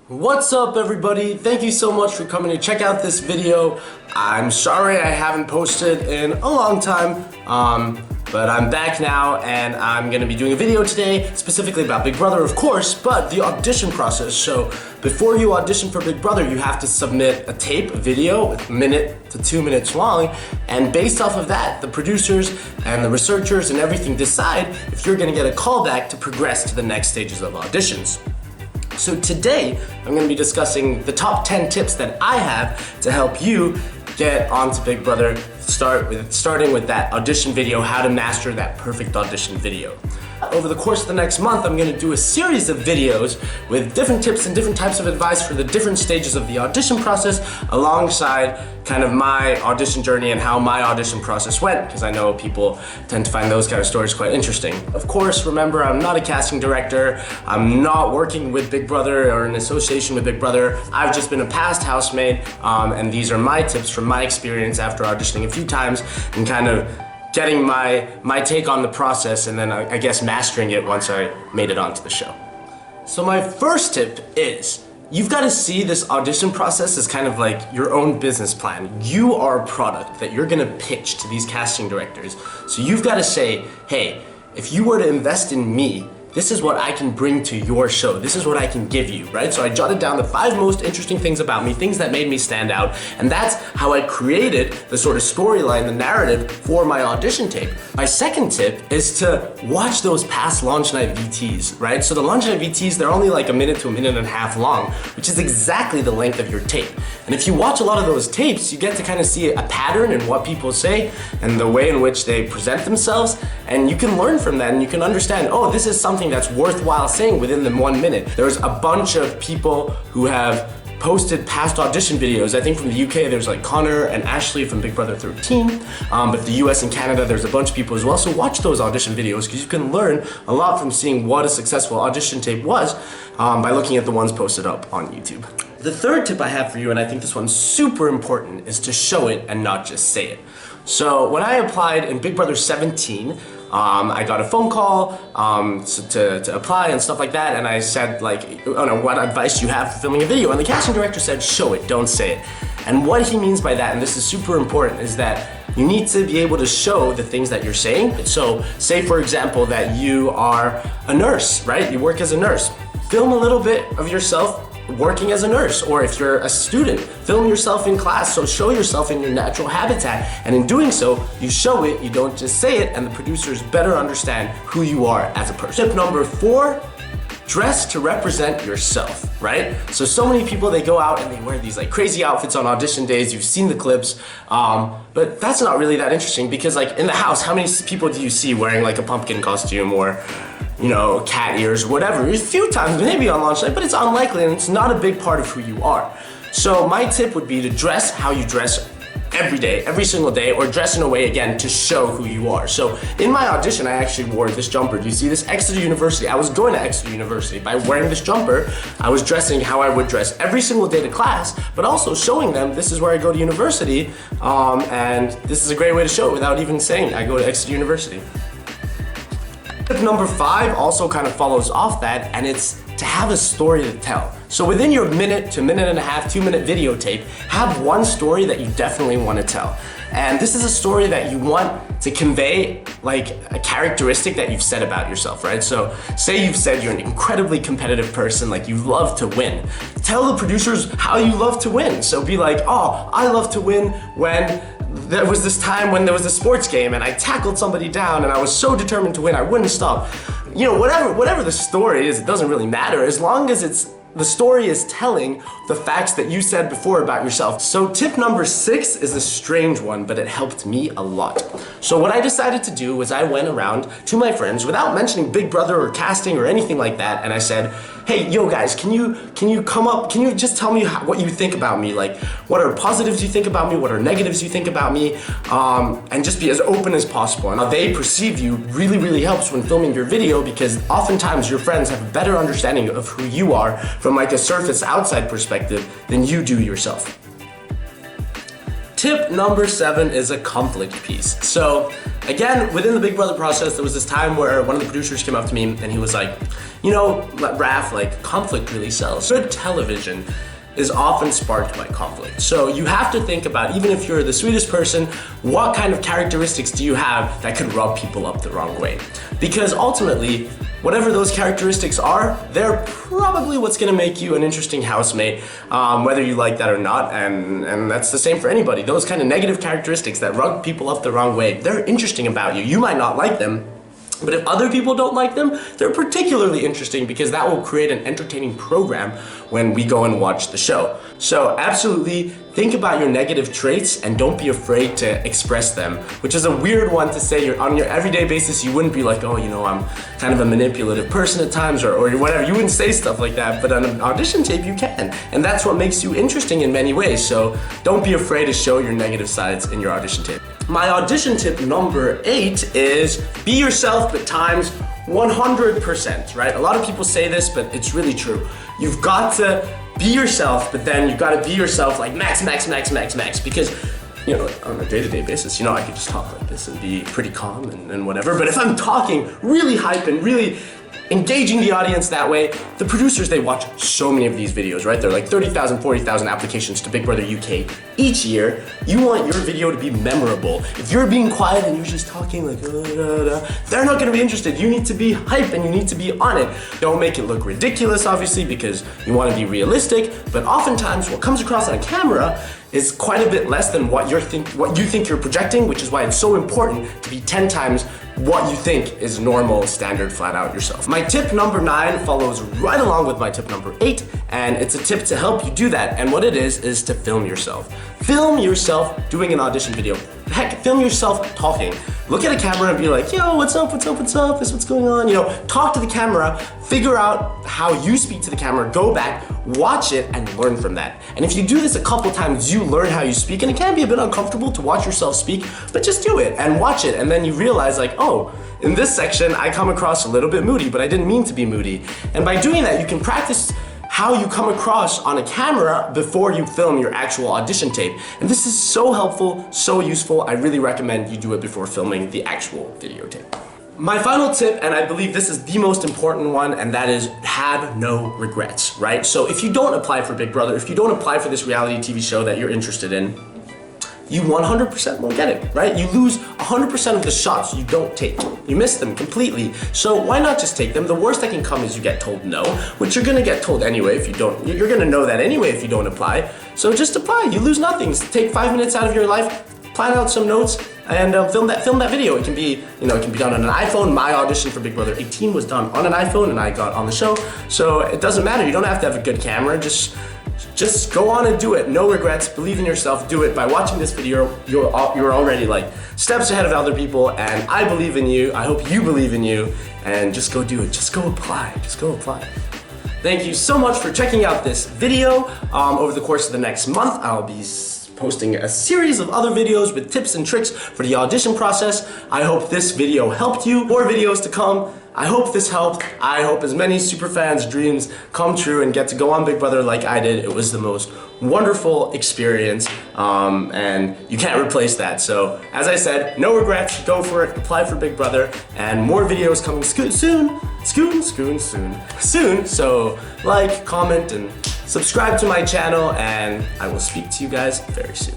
What's up everybody? Thank you so much for coming to check out this video. I'm sorry I haven't posted in a long time, but I'm back now and I'm gonna be doing a video today specifically about Big Brother, of course, but the audition process. So before you audition for Big Brother, you have to submit a tape, a video, a minute to 2 minutes long, and based off of that, the producers and the researchers and everything decide if you're gonna get a callback to progress to the next stages of auditions. So today, I'm going to be discussing the top 10 tips that I have to help you get onto Big Brother, starting with that audition video, how to master that perfect audition video. Over the course of the next month, I'm going to do a series of videos with different tips and different types of advice for the different stages of the audition process, alongside kind of my audition journey and how my audition process went, because I know people tend to find those kind of stories quite interesting. Of course, remember, I'm not a casting director. I'm not working with Big Brother or in association with Big Brother. I've just been a past housemaid, and these are my tips from my experience after auditioning a few times and kind of getting my take on the process, and then I guess mastering it once I made it onto the show. So my first tip is, you've got to see this audition process as kind of like your own business plan. You are a product that you're gonna pitch to these casting directors. So you've got to say, hey, if you were to invest in me, this is what I can bring to your show. This is what I can give you, right? So I jotted down the 5 most interesting things about me, things that made me stand out, and that's how I created the sort of storyline, the narrative for my audition tape. My second tip is to watch those past launch night VTs, right? So the launch night VTs, they're only like a minute to a minute and a half long, which is exactly the length of your tape. And if you watch a lot of those tapes, you get to kind of see a pattern in what people say and the way in which they present themselves, and you can learn from that and you can understand, oh, this is something that's worthwhile saying within the 1 minute. There's a bunch of people who have posted past audition videos. I think from the UK there's like Connor and Ashley from Big Brother 13, but the US and Canada there's a bunch of people as well. So watch those audition videos because you can learn a lot from seeing what a successful audition tape was by looking at the ones posted up on YouTube. The third tip I have for you, and I think this one's super important, is to show it and not just say it. So when I applied in Big Brother 17, I got a phone call to apply and stuff like that, and I said like, oh no, what advice do you have for filming a video? And the casting director said, show it, don't say it. And what he means by that, and this is super important, is that you need to be able to show the things that you're saying. So say for example that you are a nurse, right? You work as a nurse. Film a little bit of yourself working as a nurse, or if you're a student, film yourself in class. So show yourself in your natural habitat, and in doing so, you show it, you don't just say it, and the producers better understand who you are as a person. Tip number 4, dress to represent yourself, right? So many people, they go out and they wear these like crazy outfits on audition days. You've seen the clips, but that's not really that interesting, because like in the house, how many people do you see wearing like a pumpkin costume or, you know, cat ears, whatever? A few times, maybe on launch night, but it's unlikely and it's not a big part of who you are. So my tip would be to dress how you dress every day, every single day, or dress in a way, again, to show who you are. So in my audition, I actually wore this jumper. Do you see this? Exeter University. I was going to Exeter University. By wearing this jumper, I was dressing how I would dress every single day to class, but also showing them this is where I go to university, and this is a great way to show it without even saying I go to Exeter University. Tip number 5 also kind of follows off that, and it's to have a story to tell. So within your minute to minute and a half, 2-minute videotape, have one story that you definitely want to tell. And this is a story that you want to convey like a characteristic that you've said about yourself, right? So say you've said you're an incredibly competitive person, like you love to win. Tell the producers how you love to win. So be like, oh, I love to win when there was this time when there was a sports game and I tackled somebody down and I was so determined to win, I wouldn't stop. You know, whatever the story is, it doesn't really matter as long as the story is telling the facts that you said before about yourself. So tip number 6 is a strange one, but it helped me a lot. So what I decided to do was I went around to my friends without mentioning Big Brother or casting or anything like that, and I said, hey, yo guys, can you just tell me what you think about me? Like, what are positives you think about me? What are negatives you think about me? And just be as open as possible. And how they perceive you really, really helps when filming your video, because oftentimes your friends have a better understanding of who you are from like a surface outside perspective than you do yourself. Tip number 7 is a conflict piece. So again, within the Big Brother process, there was this time where one of the producers came up to me and he was like, You know, Raph, like, conflict really sells. Good television is often sparked by conflict. So you have to think about, even if you're the sweetest person, what kind of characteristics do you have that could rub people up the wrong way? Because ultimately, whatever those characteristics are, they're probably what's gonna make you an interesting housemate, whether you like that or not, and that's the same for anybody. Those kind of negative characteristics that rub people up the wrong way, they're interesting about you. You might not like them, but if other people don't like them, they're particularly interesting because that will create an entertaining program when we go and watch the show. So absolutely think about your negative traits and don't be afraid to express them, which is a weird one to say. On your everyday basis, you wouldn't be like, oh, you know, I'm kind of a manipulative person at times or whatever. You wouldn't say stuff like that, but on an audition tape, you can. And that's what makes you interesting in many ways. So don't be afraid to show your negative sides in your audition tape. My audition tip number 8 is be yourself, but times 100%, right? A lot of people say this, but it's really true. You've got to be yourself, but then you've got to be yourself like max, because, you know, on a day-to-day basis, you know, I could just talk like this and be pretty calm and whatever, but if I'm talking really hype and really engaging the audience that way, the producers, they watch so many of these videos, right? They're like 30,000, 40,000 applications to Big Brother UK each year. You want your video to be memorable. If you're being quiet and you're just talking like, they're not gonna be interested. You need to be hype and you need to be on it. Don't make it look ridiculous, obviously, because you wanna be realistic, but oftentimes what comes across on camera is quite a bit less than what you think you're projecting, which is why it's so important to be 10 times what you think is normal, standard, flat out yourself. My tip number 9 follows right along with my tip number 8, and it's a tip to help you do that. And what it is to film yourself. Film yourself doing an audition video. Heck, film yourself talking. Look at a camera and be like, yo, what's up, this is what's going on. You know, talk to the camera, figure out how you speak to the camera, go back, watch it, and learn from that. And if you do this a couple times, you learn how you speak, and it can be a bit uncomfortable to watch yourself speak, but just do it and watch it, and then you realize like, oh, in this section, I come across a little bit moody, but I didn't mean to be moody. And by doing that, you can practice how you come across on a camera before you film your actual audition tape. And this is so helpful, so useful. I really recommend you do it before filming the actual videotape. My final tip, and I believe this is the most important one, and that is have no regrets, right? So if you don't apply for Big Brother, if you don't apply for this reality TV show that you're interested in, you 100% won't get it, right? You lose 100% of the shots you don't take. You miss them completely. So why not just take them? The worst that can come is you get told no, which you're gonna get told anyway if you don't. You're gonna know that anyway if you don't apply. So just apply, you lose nothing. Take 5 minutes out of your life, plan out some notes, and film that video. It can be, you know, it can be done on an iPhone. My audition for Big Brother 18 was done on an iPhone and I got on the show. So it doesn't matter, you don't have to have a good camera, just go on and do it. No regrets, believe in yourself, do it. By watching this video, you're already like steps ahead of other people, and I believe in you. I hope you believe in you, and just go do it. Just go apply, Thank you so much for checking out this video. Over the course of the next month, I'll be posting a series of other videos with tips and tricks for the audition process. I hope this video helped you. More videos to come. I hope this helped. I hope as many superfans' dreams come true and get to go on Big Brother like I did. It was the most wonderful experience, and you can't replace that. So, as I said, no regrets, go for it, apply for Big Brother, and more videos coming soon. So, like, comment, and subscribe to my channel, and I will speak to you guys very soon.